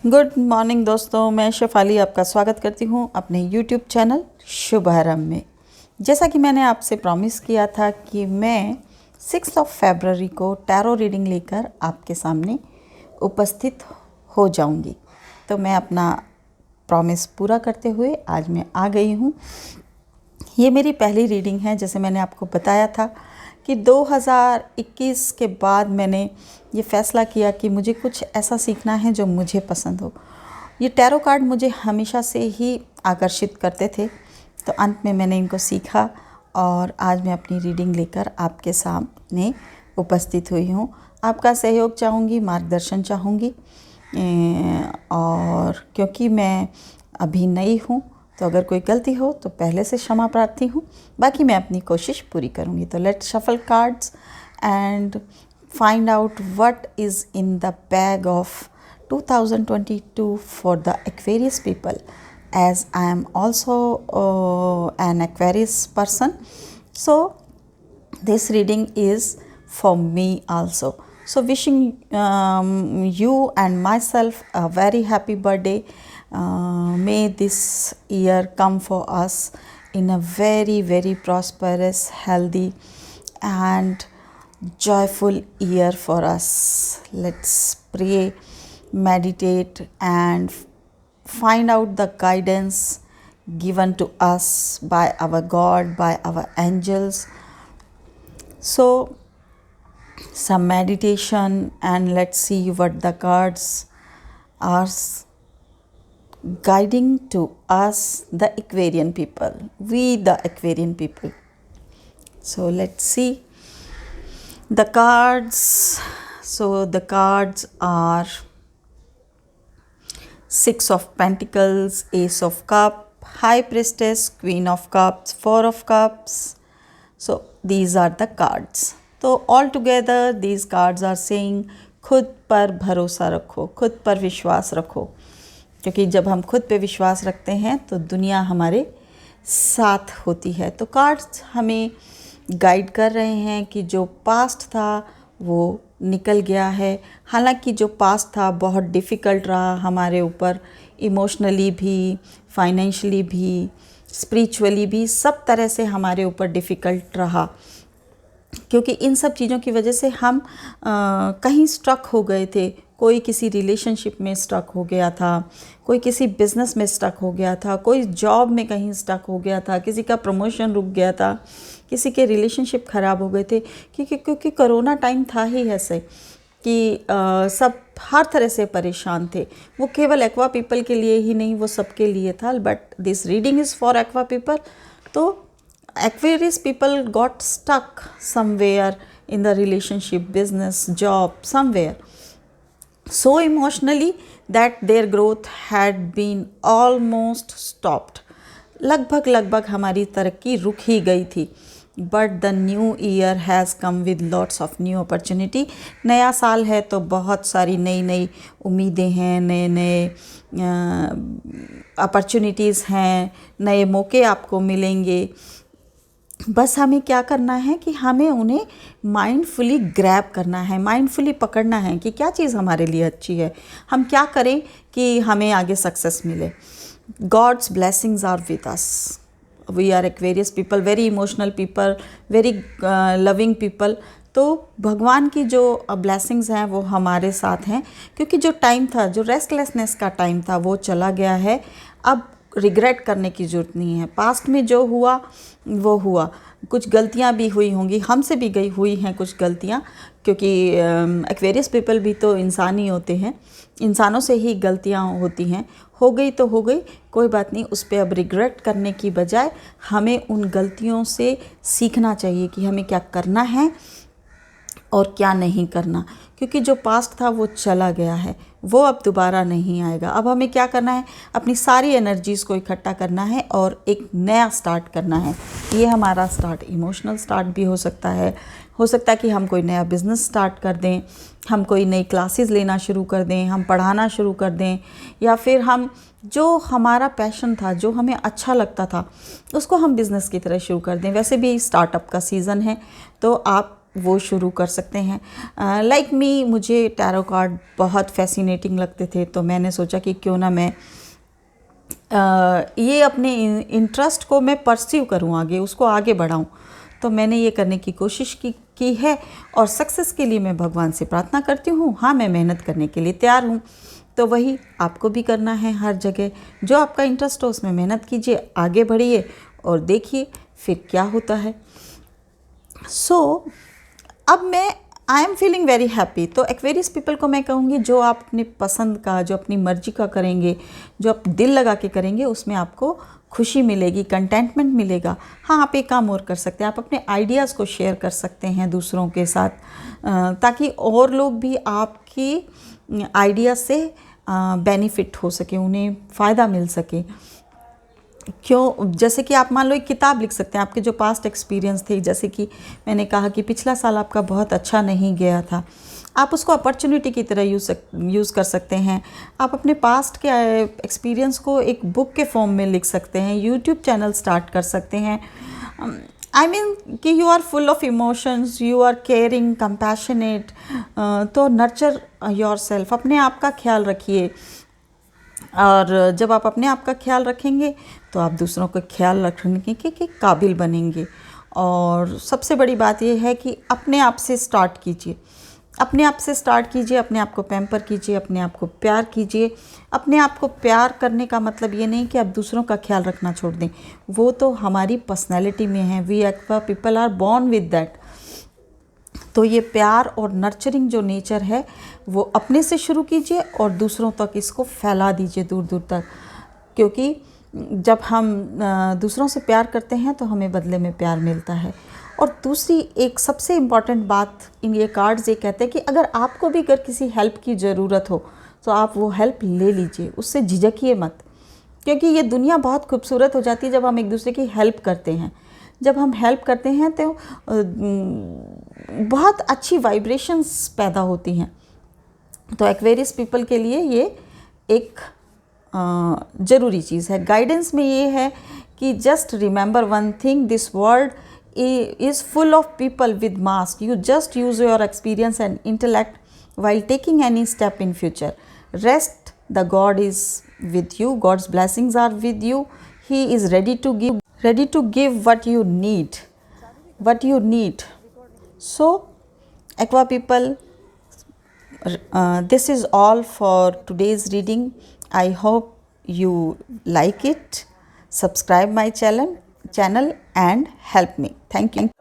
Good morning दोस्तों, मैं शेफाली आपका स्वागत करती हूँ अपने यूट्यूब चैनल शुभारंभ में। जैसा कि मैंने आपसे प्रॉमिस किया था कि मैं 6 फरवरी को टैरो रीडिंग लेकर आपके सामने उपस्थित हो जाऊंगी, तो मैं अपना प्रॉमिस पूरा करते हुए आज मैं आ गई हूँ। ये मेरी पहली रीडिंग है। जैसे मैंने आपको बताया था कि 2021 के बाद मैंने ये फ़ैसला किया कि मुझे कुछ ऐसा सीखना है जो मुझे पसंद हो। ये टैरो कार्ड मुझे हमेशा से ही आकर्षित करते थे, तो अंत में मैंने इनको सीखा और आज मैं अपनी रीडिंग लेकर आपके सामने उपस्थित हुई हूँ। आपका सहयोग चाहूँगी, मार्गदर्शन चाहूँगी, और क्योंकि मैं अभी नई हूँ तो अगर कोई गलती हो तो पहले से क्षमा प्रार्थी हूँ। बाकी मैं अपनी कोशिश पूरी करूँगी। तो let's shuffle cards and find out what is in the bag of 2022 for the Aquarius people, as I am also an Aquarius person, so this reading is for me also. So wishing you and myself a very happy birthday. May this year come for us in a very prosperous, healthy and joyful year for us. Let's pray, meditate and find out the guidance given to us by our God, by our angels. So some meditation and let's see what the cards are guiding to us, the Aquarian people, we the Aquarian people. So let's see the cards. So the cards are Six of Pentacles, Ace of Cups, High Priestess, Queen of Cups, Four of Cups. So these are the cards. तो all together these cards are saying खुद पर भरोसा रखो, खुद पर विश्वास रखो, क्योंकि जब हम खुद पे विश्वास रखते हैं तो दुनिया हमारे साथ होती है। तो कार्ड्स हमें गाइड कर रहे हैं कि जो पास्ट था वो निकल गया है। हालांकि जो पास्ट था बहुत डिफ़िकल्ट रहा हमारे ऊपर, इमोशनली भी, फाइनेंशियली भी, स्पिरिचुअली भी, सब तरह से हमारे ऊपर डिफ़िकल्ट रहा, क्योंकि इन सब चीज़ों की वजह से हम कहीं स्टक हो गए थे। कोई किसी रिलेशनशिप में स्टक हो गया था, कोई किसी बिज़नेस में स्टक हो गया था, कोई जॉब में कहीं स्टक हो गया था, किसी का प्रमोशन रुक गया था, किसी के रिलेशनशिप ख़राब हो गए थे, क्योंकि कोरोना टाइम था ही ऐसे कि सब हर तरह से परेशान थे। वो केवल एक्वा पीपल के लिए ही नहीं, वो सबके लिए था, but this reading is for aqua people. तो Aquarius people got stuck somewhere in the relationship, business, job, somewhere, so emotionally that their growth had been almost stopped. लगभग हमारी तरक्की रुक ही गई थी। But the new year has come with lots of new opportunity. नया साल है तो बहुत सारी नई उम्मीदें हैं, नए अपॉर्चुनिटीज़ हैं, नए मौके आपको मिलेंगे। बस हमें क्या करना है कि हमें उन्हें माइंडफुली ग्रैब करना है, माइंडफुली पकड़ना है कि क्या चीज़ हमारे लिए अच्छी है, हम क्या करें कि हमें आगे सक्सेस मिले। God's blessings are with us. We are Aquarius people, very emotional people, very loving people. तो भगवान की जो ब्लेसिंग्स हैं वो हमारे साथ हैं, क्योंकि जो टाइम था, जो रेस्टलेसनेस का टाइम था, वो चला गया है। अब रिग्रेट करने की ज़रूरत नहीं है। पास्ट में जो हुआ वो हुआ। कुछ गलतियां भी हुई होंगी, हमसे भी गई हुई हैं कुछ गलतियां, क्योंकि एक्वेरियस पीपल भी तो इंसान ही होते हैं, इंसानों से ही गलतियां होती हैं। हो गई तो हो गई, कोई बात नहीं। उस पर अब रिग्रेट करने की बजाय हमें उन गलतियों से सीखना चाहिए कि हमें क्या करना है और क्या नहीं करना, क्योंकि जो पास्ट था वो चला गया है, वो अब दोबारा नहीं आएगा। अब हमें क्या करना है, अपनी सारी एनर्जीज़ को इकट्ठा करना है और एक नया स्टार्ट करना है। ये हमारा स्टार्ट इमोशनल स्टार्ट भी हो सकता है कि हम कोई नया बिज़नेस स्टार्ट कर दें, हम कोई नई क्लासेस लेना शुरू कर दें, हम पढ़ाना शुरू कर दें, या फिर हम जो हमारा पैशन था, जो हमें अच्छा लगता था, उसको हम बिज़नेस की तरह शुरू कर दें। वैसे भी स्टार्टअप का सीज़न है, तो आप वो शुरू कर सकते हैं। लाइक मी, मुझे टैरो कार्ड बहुत फैसिनेटिंग लगते थे, तो मैंने सोचा कि क्यों ना मैं ये अपने इंटरेस्ट को मैं परस्यू करूँ, आगे उसको आगे बढ़ाऊँ। तो मैंने ये करने की कोशिश की है और सक्सेस के लिए मैं भगवान से प्रार्थना करती हूँ। हाँ, मैं मेहनत करने के लिए तैयार हूँ। तो वही आपको भी करना है, हर जगह जो आपका इंटरेस्ट हो उसमें मेहनत कीजिए, आगे बढ़िए और देखिए फिर क्या होता है। सो अब I am feeling very happy. तो एक्वेरियस पीपल को मैं कहूँगी, जो आप अपनी पसंद का, जो अपनी मर्जी का करेंगे, जो आप दिल लगा के करेंगे, उसमें आपको खुशी मिलेगी, कंटेंटमेंट मिलेगा। हाँ, आप एक काम और कर सकते हैं, आप अपने आइडियाज़ को शेयर कर सकते हैं दूसरों के साथ, ताकि और लोग भी आपकी आइडिया से बेनिफिट हो सके, उन्हें फ़ायदा मिल सके। क्यों, जैसे कि आप मान लो एक किताब लिख सकते हैं, आपके जो पास्ट एक्सपीरियंस थे, जैसे कि मैंने कहा कि पिछला साल आपका बहुत अच्छा नहीं गया था, आप उसको अपॉर्चुनिटी की तरह यूज़ कर सकते हैं। आप अपने पास्ट के एक्सपीरियंस को एक बुक के फॉर्म में लिख सकते हैं, यूट्यूब चैनल स्टार्ट कर सकते हैं। आई मीन कि you are full of emotions, you are caring, compassionate, तो नर्चर योर सेल्फ, अपने आप का ख्याल रखिए। और जब आप अपने आप का ख्याल रखेंगे तो आप दूसरों का ख्याल रखने के काबिल बनेंगे। और सबसे बड़ी बात यह है कि अपने आप से स्टार्ट कीजिए, अपने आप से स्टार्ट कीजिए, अपने आप को पैम्पर कीजिए, अपने आप को प्यार कीजिए। अपने आप को प्यार करने का मतलब ये नहीं कि आप दूसरों का ख्याल रखना छोड़ दें, वो तो हमारी पर्सनैलिटी में है। We aqua people are born with that. तो ये प्यार और नर्चरिंग जो नेचर है वो अपने से शुरू कीजिए और दूसरों तक इसको फैला दीजिए, दूर दूर तक। क्योंकि जब हम दूसरों से प्यार करते हैं तो हमें बदले में प्यार मिलता है। और दूसरी एक सबसे इम्पॉर्टेंट बात, इन ये कार्ड्स ये कहते हैं कि अगर आपको भी अगर किसी हेल्प की ज़रूरत हो तो आप वो हेल्प ले लीजिए, उससे झिझकिए मत। क्योंकि ये दुनिया बहुत खूबसूरत हो जाती है जब हम एक दूसरे की हेल्प करते हैं। जब हम हेल्प करते हैं तो बहुत अच्छी वाइब्रेशंस पैदा होती हैं। तो एक्वेरियस पीपल के लिए ये एक ज़रूरी चीज़ है। गाइडेंस में ये है कि just remember one thing, this world is full of people with mask. You just use your experience and intellect while taking any step in future. Rest, the God is with you. God's blessings are with you. He is ready to give what you need. So aqua people, this is all for today's reading. I hope you like it. Subscribe my channel and help me. Thank you.